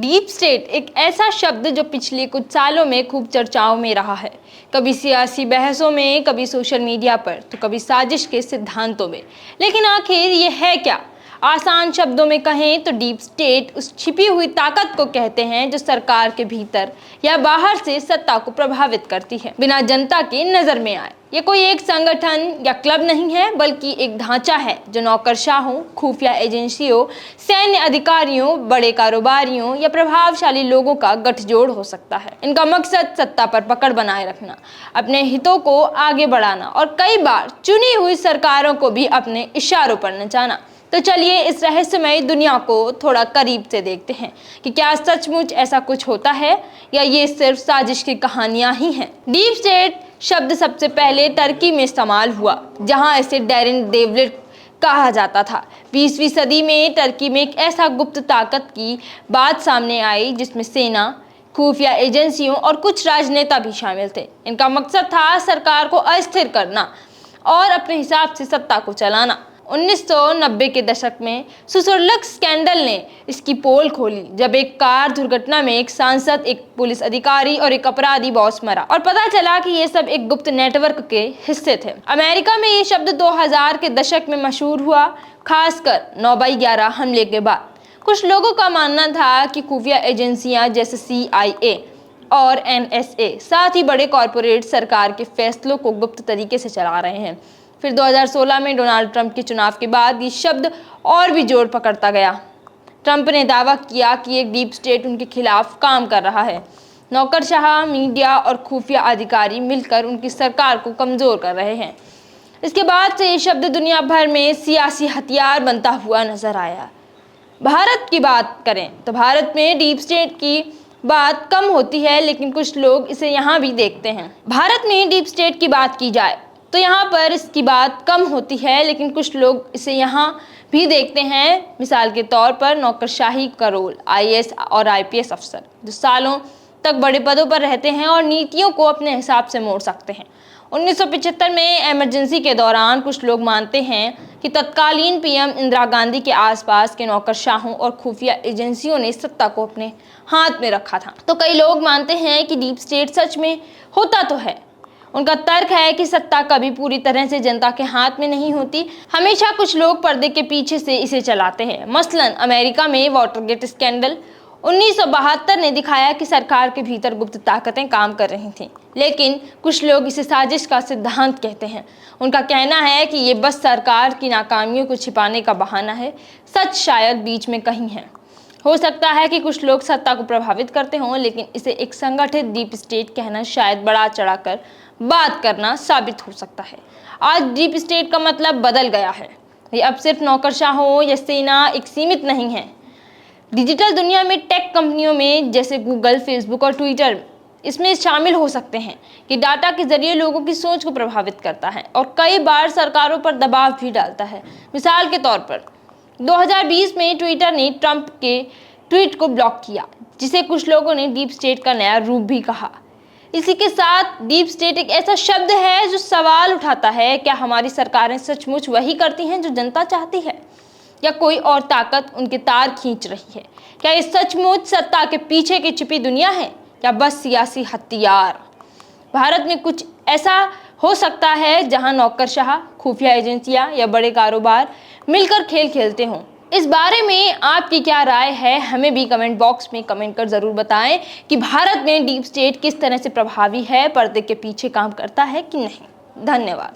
Deep state एक ऐसा शब्द जो पिछले कुछ सालों में खूब चर्चाओं में रहा है, कभी सियासी बहसों में, कभी सोशल मीडिया पर, तो कभी साजिश के सिद्धांतों में। लेकिन आखिर ये है क्या? आसान शब्दों में कहें तो डीप स्टेट उस छिपी हुई ताकत को कहते हैं जो सरकार के भीतर या बाहर से सत्ता को प्रभावित करती है, बिना जनता की नजर में आए। ये कोई एक संगठन या क्लब नहीं है, बल्कि एक ढांचा है जो नौकरशाहों, खुफिया एजेंसियों, सैन्य अधिकारियों, बड़े कारोबारियों या प्रभावशाली लोगों का गठजोड़ हो सकता है। इनका मकसद सत्ता पर पकड़ बनाए रखना, अपने हितों को आगे बढ़ाना और कई बार चुनी हुई सरकारों को भी अपने इशारों पर नचाना। तो चलिए इस रहस्यमय दुनिया को थोड़ा करीब से देखते हैं कि क्या सचमुच ऐसा कुछ होता है या ये सिर्फ साजिश की कहानियां ही हैं। डीप स्टेट शब्द सबसे पहले टर्की में इस्तेमाल हुआ, जहां इसे डेरिन डेविड कहा जाता था। 20वीं सदी में टर्की में एक ऐसा गुप्त ताकत की बात सामने आई जिसमें सेना, खुफिया एजेंसियों और कुछ राजनेता भी शामिल थे। इनका मकसद था सरकार को अस्थिर करना और अपने हिसाब से सत्ता को चलाना। 1990 के दशक में सुसुरलक स्कैंडल ने इसकी पोल खोली, जब एक कार दुर्घटना में एक सांसद, एक पुलिस अधिकारी और एक अपराधी बॉस मरा और पता चला कि ये सब एक गुप्त नेटवर्क के हिस्से थे। अमेरिका में ये शब्द 2000 के दशक में मशहूर हुआ, खासकर 9/11 हमले के बाद। कुछ लोगों का मानना था कि खुफिया एजेंसियां जैसे CIA और NSA, साथ ही बड़े कॉरपोरेट सरकार के फैसलों को गुप्त तरीके से चला रहे हैं। फिर 2016 में डोनाल्ड ट्रंप के चुनाव के बाद ये शब्द और भी जोर पकड़ता गया। ट्रंप ने दावा किया कि एक डीप स्टेट उनके खिलाफ काम कर रहा है। नौकरशाह, मीडिया और खुफिया अधिकारी मिलकर उनकी सरकार को कमजोर कर रहे हैं। इसके बाद से ये शब्द दुनिया भर में सियासी हथियार बनता हुआ नजर आया। भारत की बात करें तो भारत में डीप स्टेट की बात कम होती है, लेकिन कुछ लोग इसे यहाँ भी देखते हैं। भारत में डीप स्टेट की बात की जाए तो यहाँ पर इसकी बात कम होती है, लेकिन कुछ लोग इसे यहाँ भी देखते हैं। मिसाल के तौर पर नौकरशाही का रोल, IAS और IPS अफसर जो सालों तक बड़े पदों पर रहते हैं और नीतियों को अपने हिसाब से मोड़ सकते हैं। 1975 में इमरजेंसी के दौरान कुछ लोग मानते हैं कि तत्कालीन PM इंदिरा गांधी के आसपास के नौकरशाहों और खुफिया एजेंसियों ने सत्ता को अपने हाथ में रखा था। तो कई लोग मानते हैं कि डीप स्टेट सच में होता तो है। उनका तर्क है कि सत्ता कभी पूरी तरह से जनता के हाथ में नहीं होती, हमेशा कुछ लोग पर्दे के पीछे से इसे चलाते हैं। मसलन अमेरिका में वाटरगेट स्कैंडल 1972 ने दिखाया कि सरकार के भीतर गुप्त ताकतें काम कर रही थीं, लेकिन कुछ लोग इसे साजिश का सिद्धांत कहते हैं। उनका कहना है कि ये बस सरकार की नाकामियों को छिपाने का बहाना है, सच शायद बीच में कहीं है। हो सकता है कि कुछ लोग सत्ता को प्रभावित करते हों, लेकिन इसे एक संगठित डीप स्टेट कहना शायद बड़ा चढ़ाकर बात करना साबित हो सकता है। आज डीप स्टेट का मतलब बदल गया है। ये अब सिर्फ नौकरशाहों या सेना एक सीमित नहीं है। डिजिटल दुनिया में टेक कंपनियों में जैसे गूगल, फेसबुक और ट्विटर इसमें शामिल हो सकते हैं कि डाटा के जरिए लोगों की सोच को प्रभावित करता है और कई बार सरकारों पर दबाव भी डालता है। मिसाल के तौर पर 2020 में ट्विटर ने ट्रंप के ट्वीट को ब्लॉक किया, जिसे कुछ लोगों ने डीप स्टेट का नया रूप भी कहा। इसी के साथ डीप स्टेट एक ऐसा शब्द है जो सवाल उठाता है, क्या हमारी सरकारें सचमुच वही करती हैं जो जनता चाहती है, या कोई और ताकत उनके तार खींच रही है? क्या ये सचमुच सत्ता के पीछे की छिपी दुनिया है या बस सियासी हथियार? भारत में कुछ ऐसा हो सकता है जहां नौकरशाह, खुफिया एजेंसियां या बड़े कारोबार मिलकर खेल खेलते हों। इस बारे में आपकी क्या राय है? हमें भी कमेंट बॉक्स में कमेंट कर ज़रूर बताएं कि भारत में डीप स्टेट किस तरह से प्रभावी है, पर्दे के पीछे काम करता है कि नहीं। धन्यवाद।